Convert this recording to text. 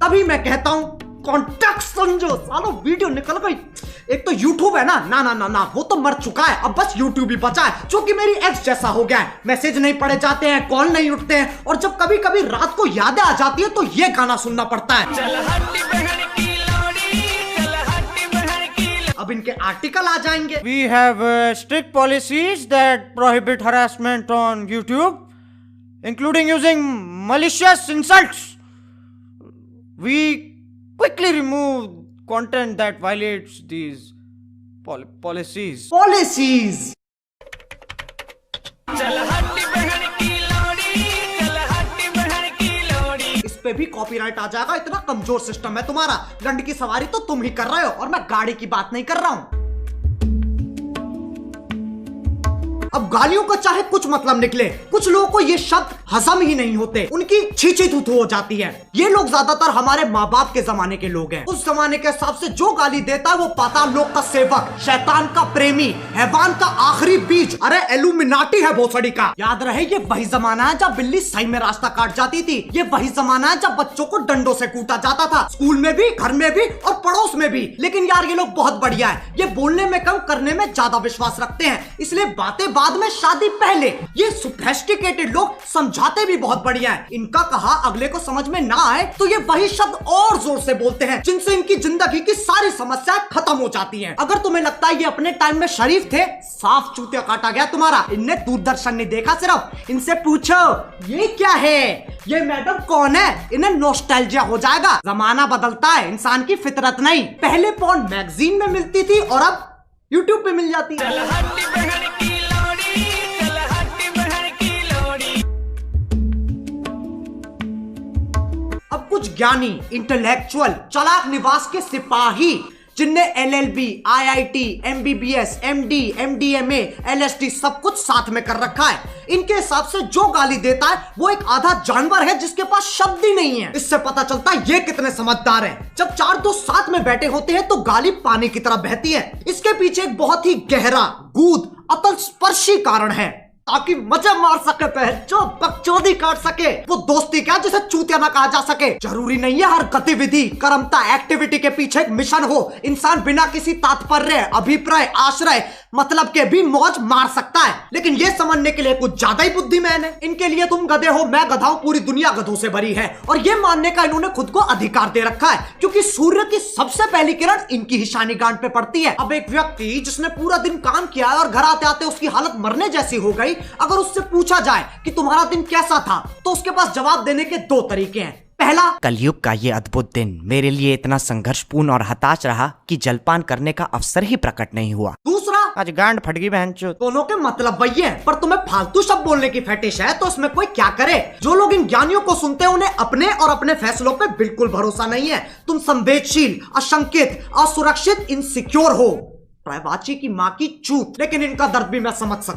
तभी मैं कहता हूँ कॉन्टेक्स्ट समझो। सालो वीडियो निकल गई। एक तो यूट्यूब है ना ना ना ना ना वो तो मर चुका है, अब बस यूट्यूब ही बचा है जो कि मेरी एक्स जैसा हो गया है। मैसेज नहीं पढ़े जाते हैं, कॉल नहीं उठते हैं, और जब कभी कभी रात को यादें आ जाती है तो ये गाना सुनना पड़ता है। अब इनके आर्टिकल आ जाएंगे। We have strict policies that prohibit harassment on YouTube, including using malicious insults. We quickly remove content that violates these policies. Policies इस पे भी कॉपीराइट आ जाएगा। इतना कमजोर सिस्टम है तुम्हारा। गंड की सवारी तो तुम ही कर रहे हो और मैं गाड़ी की बात नहीं कर रहा हूं। अब गालियों का चाहे कुछ मतलब निकले, कुछ लोगों को ये शब्द हजम ही नहीं होते, उनकी छींची थूथू हो जाती है। ये लोग ज्यादातर हमारे माँ बाप के जमाने के लोग हैं। उस जमाने के हिसाब से जो गाली देता है वो पाताल लोक का सेवक, शैतान का प्रेमी, हैवान का आखिरी बीज, अरे एलुमिनाटी है भोसड़ी का। याद रहे ये वही जमाना है जब बिल्ली सही में रास्ता काट जाती थी। ये वही जमाना है जब बच्चों को डंडों से कूटा जाता था, स्कूल में भी, घर में भी और पड़ोस में भी। लेकिन यार ये लोग बहुत बढ़िया है, ये बोलने में कम करने में ज्यादा विश्वास रखते हैं, इसलिए बातें बाद में शादी पहले। ये सोफिस्टिकेटेड लोग समझाते भी बहुत बढ़िया है। इनका कहा अगले को समझ में ना आए तो ये वही शब्द और जोर से बोलते हैं जिनसे इनकी जिंदगी की सारी समस्याएं खत्म हो जाती हैं। अगर तुम्हें लगता है ये अपने टाइम में शरीफ थे, साफ चूतिया काटा गया तुम्हारा। इनने दूरदर्शन नहीं देखा सिर्फ। इनसे पूछो ये क्या है, ये मैडम कौन है, इन्हें नॉस्टैल्जिया हो जाएगा। जमाना बदलता है, इंसान की फितरत नहीं। पहले पॉर्न मैगजीन में मिलती थी और अब यूट्यूब पे मिल जाती है। अब कुछ ज्ञानी, इंटेलेक्चुअल, चालाक निवास के सिपाही जिनने LLB, IIT, MBBS, MD, MDMA, LSD सब कुछ साथ में कर रखा है, इनके हिसाब से जो गाली देता है वो एक आधा जानवर है जिसके पास शब्द ही नहीं है। इससे पता चलता है ये कितने समझदार हैं। जब चार दोस्त साथ में बैठे होते हैं तो गाली पानी की तरह बहती है। इसके पीछे एक बहुत ही गहरा, गूढ़, अतल स्पर्शी कारण है, ताकि मजे मार सके, जो बकचोदी काट सके। वो दोस्ती क्या जिसे चूतिया ना कहा जा सके। जरूरी नहीं है हर गतिविधि, कर्मता, एक्टिविटी के पीछे एक मिशन हो। इंसान बिना किसी तात्पर्य, अभिप्राय, आश्रय, मतलब के भी मौज मार सकता है। लेकिन ये समझने के लिए कुछ ज्यादा ही बुद्धिमान है। इनके लिए तुम गधे हो, मैं गधा हूं, पूरी दुनिया गधों से भरी है। और ये मानने का इन्होंने खुद को अधिकार दे रखा है क्योंकि सूर्य की सबसे पहली किरण इनकी ही शानी गांठ पे पड़ती है। अब एक व्यक्ति जिसने पूरा दिन काम किया है और घर आते आते उसकी हालत मरने जैसी हो गई, अगर उससे पूछा जाए कि तुम्हारा दिन कैसा था तो उसके पास जवाब देने के दो तरीके हैं। पहला, कलयुग का ये अद्भुत दिन मेरे लिए इतना संघर्षपूर्ण और हताश रहा कि जलपान करने का अवसर ही प्रकट नहीं हुआ। दूसरा, आज गांड फट गई बहनचोद। दोनों के मतलब वही है, पर तुम्हें फालतू शब्द बोलने की फेटिश है तो इसमें कोई क्या करे। जो लोग इन ज्ञानियों को सुनते हैं उन्हें अपने और अपने फैसलों पे बिल्कुल भरोसा नहीं है। तुम संवेदनशील, असंकित, असुरक्षित, इनसिक्योर हो। प्रायवाची की माँ की चूत। लेकिन इनका दर्द भी मैं समझ सकता हूं।